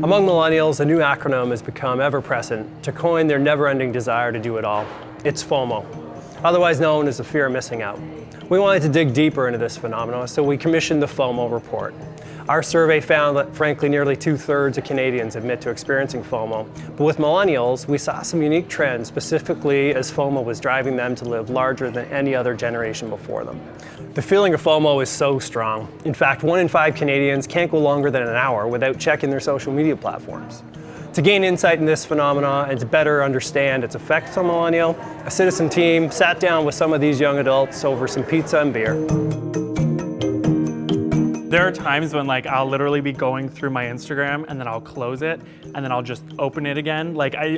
Among millennials, a new acronym has become ever-present to coin their never-ending desire to do it all. It's FOMO, otherwise known as the fear of missing out. We wanted to dig deeper into this phenomenon, so we commissioned the FOMO report. Our survey found that, frankly, nearly 2/3 of Canadians admit to experiencing FOMO. But with millennials, we saw some unique trends, specifically as FOMO was driving them to live larger than any other generation before them. The feeling of FOMO is so strong. In fact, 1 in 5 Canadians can't go longer than an hour without checking their social media platforms. To gain insight in this phenomenon and to better understand its effects on millennial, a citizen team sat down with some of these young adults over some pizza and beer. There are times when I'll literally be going through my Instagram and then I'll close it and then I'll just open it again. I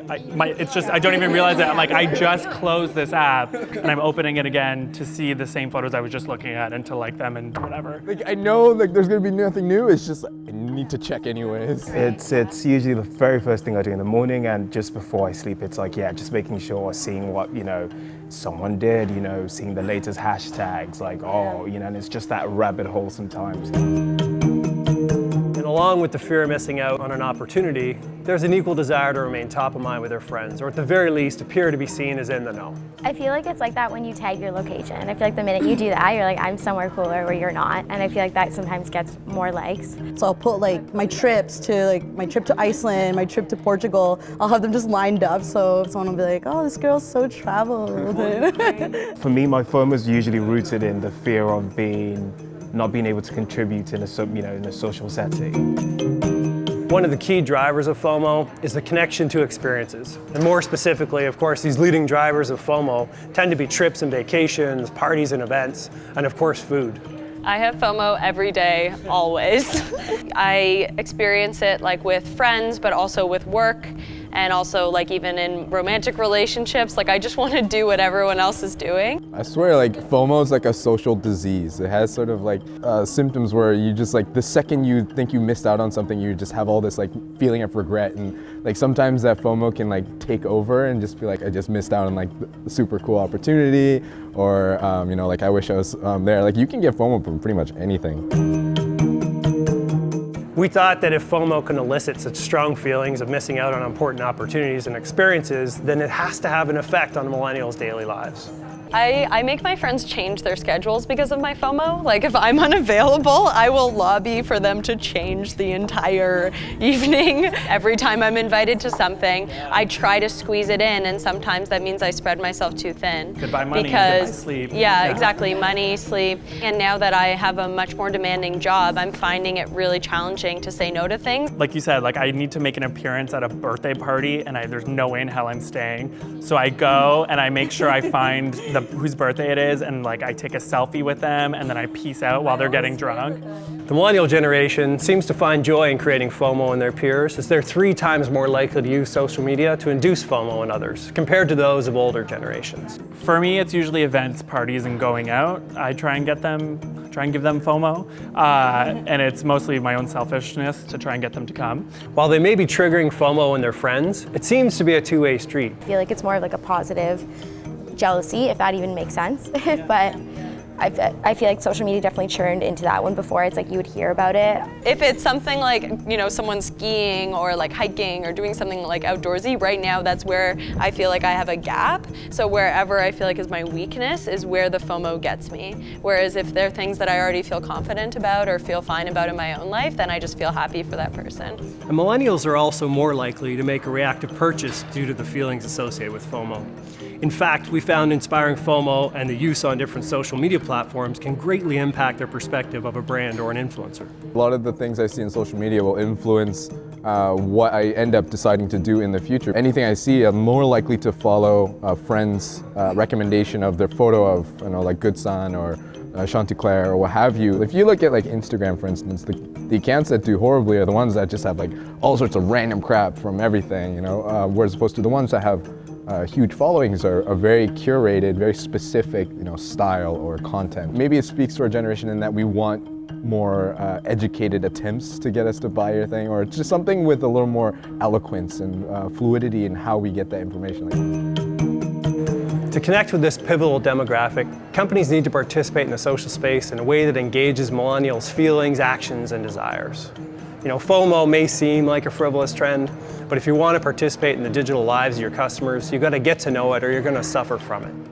don't even realize that. I just closed this app and I'm opening it again to see the same photos I was just looking at and to like them and whatever. I know there's gonna be nothing new. It's just I need to check anyways. It's usually the very first thing I do in the morning, and just before I sleep, it's just making sure, seeing what someone did, seeing the latest hashtags, and it's just that rabbit hole sometimes. And along with the fear of missing out on an opportunity, there's an equal desire to remain top of mind with their friends, or at the very least, appear to be seen as in the know. I feel like it's like that when you tag your location. I feel like the minute you do that, you're like, I'm somewhere cooler where you're not. And I feel like that sometimes gets more likes. So I'll put my trips to my trip to Iceland, my trip to Portugal. I'll have them just lined up so someone will be like, oh, this girl's so traveled. For me, my FOMO is usually rooted in the fear of not being able to contribute in a social setting. One of the key drivers of FOMO is the connection to experiences. And more specifically, of course, these leading drivers of FOMO tend to be trips and vacations, parties and events, and of course, food. I have FOMO every day, always. I experience it with friends, but also with work, and also even in romantic relationships. I just want to do what everyone else is doing. I swear, FOMO is like a social disease. It has sort of symptoms where you just the second you think you missed out on something, you just have all this feeling of regret, and sometimes that FOMO can take over and just be I just missed out on the super cool opportunity, or I wish I was there. You can get FOMO from pretty much anything. We thought that if FOMO can elicit such strong feelings of missing out on important opportunities and experiences, then it has to have an effect on millennials' daily lives. I make my friends change their schedules because of my FOMO. If I'm unavailable, I will lobby for them to change the entire evening. Every time I'm invited to something, I try to squeeze it in, and sometimes that means I spread myself too thin. Goodbye money, goodbye sleep. Yeah, exactly, money, sleep. And now that I have a much more demanding job, I'm finding it really challenging to say no to things. Like you said, I need to make an appearance at a birthday party, and there's no way in hell I'm staying. So I go and I make sure I find whose birthday it is, and I take a selfie with them, and then I peace out while they're getting drunk. The millennial generation seems to find joy in creating FOMO in their peers, as they're 3 times more likely to use social media to induce FOMO in others, compared to those of older generations. For me, it's usually events, parties, and going out. I try and give them FOMO, and it's mostly my own selfishness to try and get them to come. While they may be triggering FOMO in their friends, it seems to be a two-way street. I feel like it's more of a positive jealousy, if that even makes sense. But I feel like social media definitely churned into that one before. It's you would hear about it. If it's something someone skiing or hiking or doing something outdoorsy, right now that's where I feel I have a gap. So wherever I feel is my weakness is where the FOMO gets me. Whereas if there are things that I already feel confident about or feel fine about in my own life, then I just feel happy for that person. And millennials are also more likely to make a reactive purchase due to the feelings associated with FOMO. In fact, we found inspiring FOMO and the use on different social media platforms can greatly impact their perspective of a brand or an influencer. A lot of the things I see in social media will influence what I end up deciding to do in the future. Anything I see, I'm more likely to follow a friend's recommendation of their photo of, Good Sun or Chanticleer or what have you. If you look at Instagram, for instance, the accounts that do horribly are the ones that just have all sorts of random crap from everything, whereas opposed to the ones that have huge followings are very curated, very specific, style or content. Maybe it speaks to our generation in that we want more educated attempts to get us to buy your thing, or just something with a little more eloquence and fluidity in how we get that information. To connect with this pivotal demographic, companies need to participate in the social space in a way that engages millennials' feelings, actions, and desires. You know, FOMO may seem like a frivolous trend, but if you want to participate in the digital lives of your customers, you've got to get to know it or you're going to suffer from it.